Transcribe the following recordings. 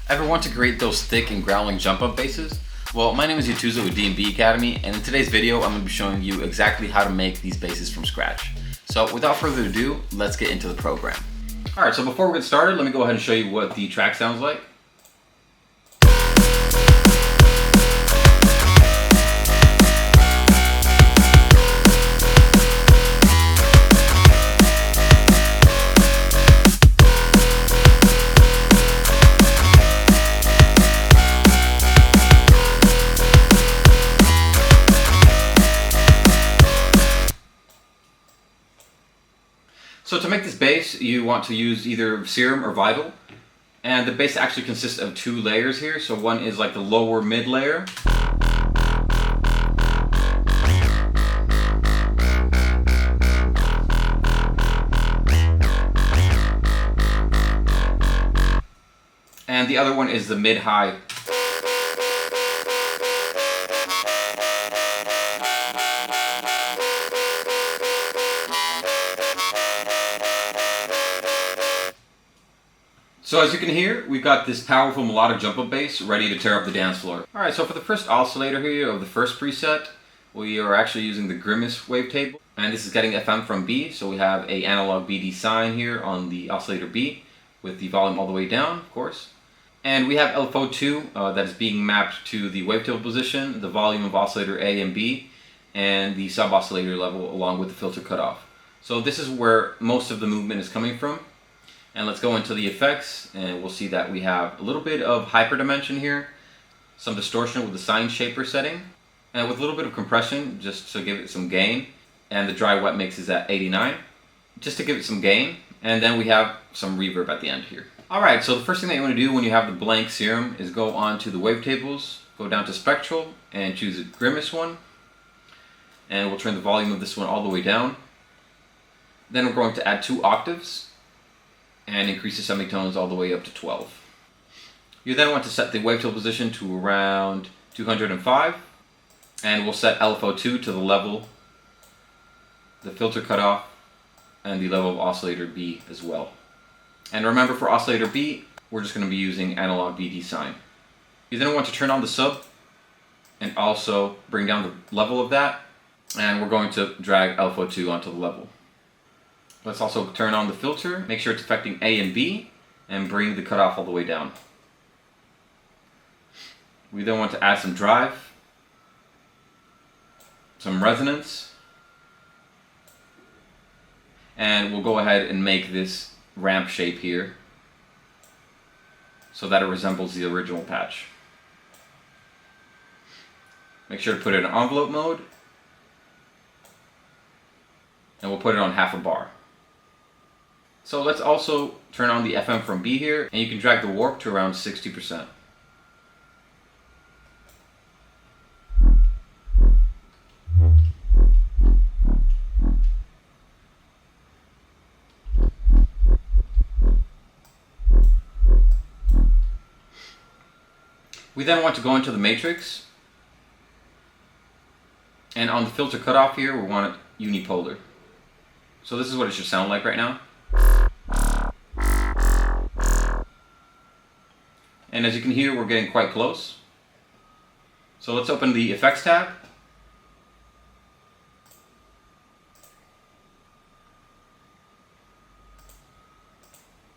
Ever want to create those thick and growling jump up basses? Well, my name is Yatuza with DNB Academy, and in today's video I'm going to be showing you exactly how to make these basses from scratch. So without further ado, let's get into the program. Alright, so before we get started, let me go ahead and show you what the track sounds like. So to make this bass, you want to use either Serum or Vital. And the bass actually consists of two layers here. So one is like the lower mid layer. And the other one is the mid-high. So as you can hear, we've got this powerful melodic jump up bass ready to tear up the dance floor. Alright, so for the first oscillator here of the first preset, we are actually using the Grimace wavetable. And this is getting FM from B, so we have a analog BD sine here on the oscillator B with the volume all the way down, of course. And we have LFO2 that is being mapped to the wavetable position, the volume of oscillator A and B, and the sub-oscillator level along with the filter cutoff. So this is where most of the movement is coming from. And let's go into the effects, and we'll see that we have a little bit of hyperdimension here, some distortion with the sine shaper setting, and with a little bit of compression just to give it some gain. And the dry wet mix is at 89, just to give it some gain. And then we have some reverb at the end here. Alright, so the first thing that you want to do when you have the blank Serum is go on to the wavetables, go down to Spectral, and choose the Grimace one. And we'll turn the volume of this one all the way down. Then we're going to add 2 octaves. And increase the semitones all the way up to 12. You then want to set the wavetable position to around 205, and we'll set LFO2 to the level, the filter cutoff, and the level of oscillator B as well. And remember, for oscillator B, we're just going to be using analog BD sine. You then want to turn on the sub and also bring down the level of that, and we're going to drag LFO2 onto the level. Let's also turn on the filter, make sure it's affecting A and B, and bring the cutoff all the way down. We then want to add some drive, some resonance, and we'll go ahead and make this ramp shape here so that it resembles the original patch. Make sure to put it in envelope mode, and we'll put it on half a bar. So let's also turn on the FM from B here, and you can drag the warp to around 60%. We then want to go into the matrix, and on the filter cutoff here, we want it unipolar. So this is what it should sound like right now. And as you can hear, we're getting quite close. So let's open the Effects tab.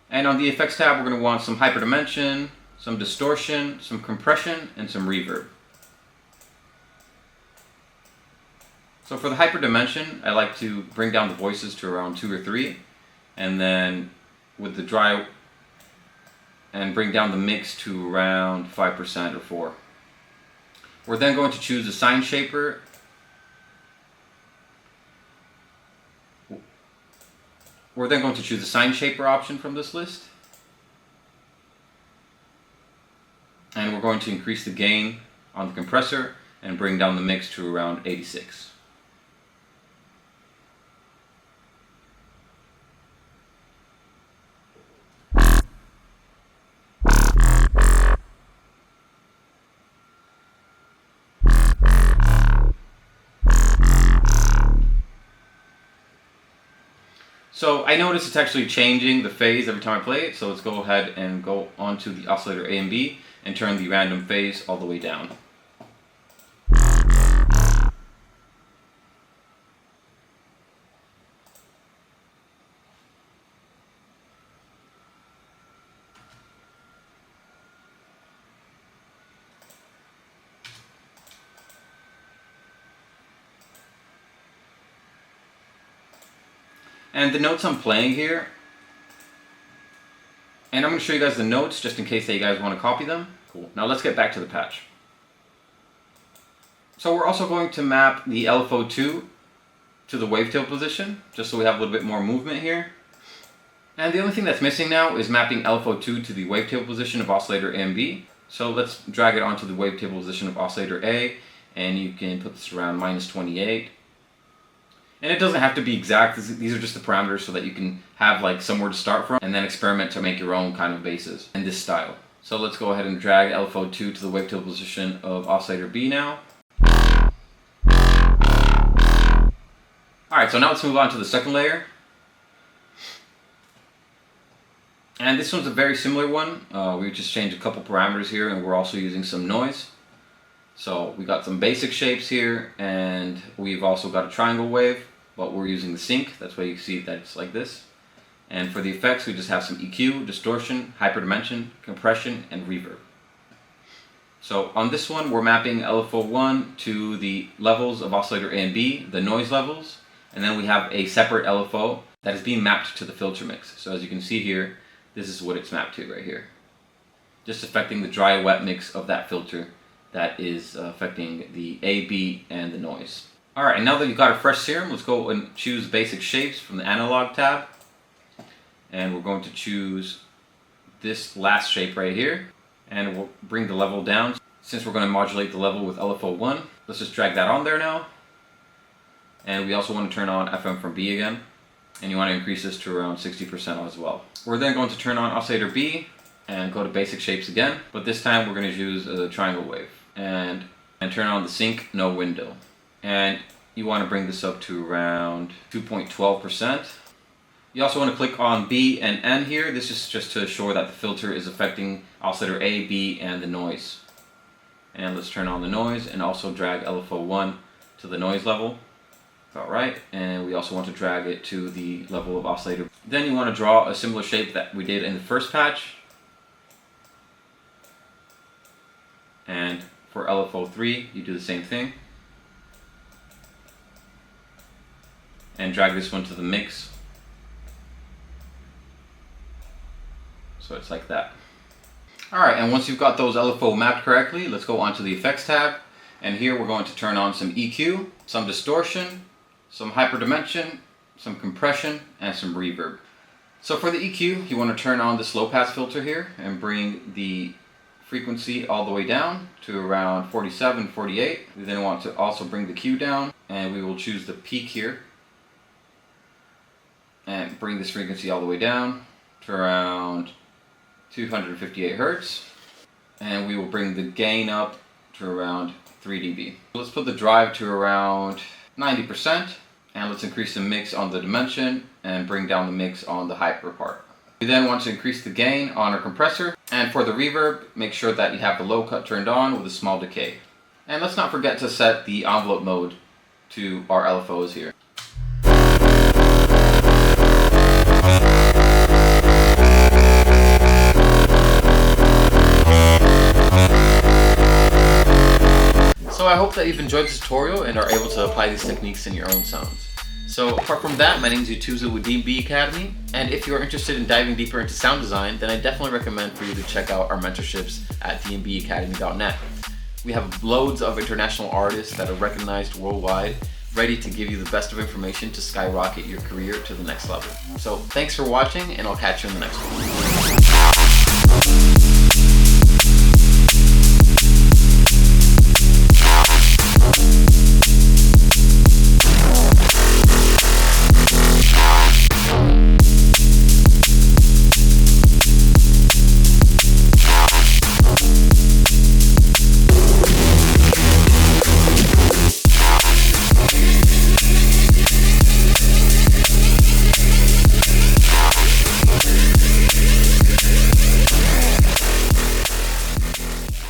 And on the Effects tab, we're going to want some hyperdimension, some distortion, some compression, and some reverb. So for the hyperdimension, I like to bring down the voices to around 2 or 3. And then with the dry, and bring down the mix to around 5% or 4. We're then going to choose the sine shaper. We're then going to choose the sine shaper option from this list. And we're going to increase the gain on the compressor and bring down the mix to around 86. So I notice it's actually changing the phase every time I play it, so let's go ahead and go onto the oscillator A and B and turn the random phase all the way down. And the notes I'm playing here, and I'm going to show you guys the notes just in case that you guys want to copy them. Cool. Now let's get back to the patch. So we're also going to map the LFO2 to the wavetail position, just so we have a little bit more movement here. And the only thing that's missing now is mapping LFO2 to the wavetail position of oscillator A and B. So let's drag it onto the wavetail position of oscillator A, and you can put this around -28. And it doesn't have to be exact, these are just the parameters so that you can have like somewhere to start from and then experiment to make your own kind of basses in this style. So let's go ahead and drag LFO2 to the wavetail position of oscillator B now. Alright, so now let's move on to the second layer. And this one's a very similar one. We just changed a couple parameters here, and we're also using some noise. So we got some basic shapes here, and we've also got a triangle wave, but we're using the sync. That's why you see that it's like this. And for the effects, we just have some EQ, distortion, hyperdimension, compression, and reverb. So on this one, we're mapping LFO1 to the levels of oscillator A and B, the noise levels, and then we have a separate LFO that is being mapped to the filter mix. So as you can see here, this is what it's mapped to right here. Just affecting the dry wet mix of that filter that is affecting the A, B, and the noise. Alright, and now that you've got a fresh serum, let's go and choose basic shapes from the analog tab. And we're going to choose this last shape right here. And we'll bring the level down. Since we're going to modulate the level with LFO1, let's just drag that on there now. And we also want to turn on FM from B again. And you want to increase this to around 60% as well. We're then going to turn on oscillator B and go to basic shapes again. But this time we're going to use a triangle wave. And turn on the sync no window, and you want to bring this up to around 2.12%. You also want to click on B and N here. This is just to ensure that the filter is affecting oscillator A, B, and the noise. And let's turn on the noise and also drag LFO1 to the noise level. Alright, and we also want to drag it to the level of oscillator. Then you want to draw a similar shape that we did in the first patch. And for LFO3, you do the same thing. And drag this one to the mix. So it's like that. Alright, and once you've got those LFO mapped correctly, let's go onto the effects tab. And here we're going to turn on some EQ, some distortion, some hyperdimension, some compression, and some reverb. So for the EQ, you want to turn on the slow pass filter here and bring the frequency all the way down to around 47, 48. We then want to also bring the Q down, and we will choose the peak here and bring this frequency all the way down to around 258 Hertz, and we will bring the gain up to around 3 dB. Let's put the drive to around 90%, and let's increase the mix on the dimension and bring down the mix on the hyper part. We then want to increase the gain on our compressor, and for the reverb, make sure that you have the low cut turned on with a small decay. And let's not forget to set the envelope mode to our LFOs here. So I hope that you've enjoyed this tutorial and are able to apply these techniques in your own sounds. So apart from that, my name is Yutuza with DNB Academy, and if you're interested in diving deeper into sound design, then I definitely recommend for you to check out our mentorships at DNBAcademy.net. We have loads of international artists that are recognized worldwide, ready to give you the best of information to skyrocket your career to the next level. So thanks for watching, and I'll catch you in the next one.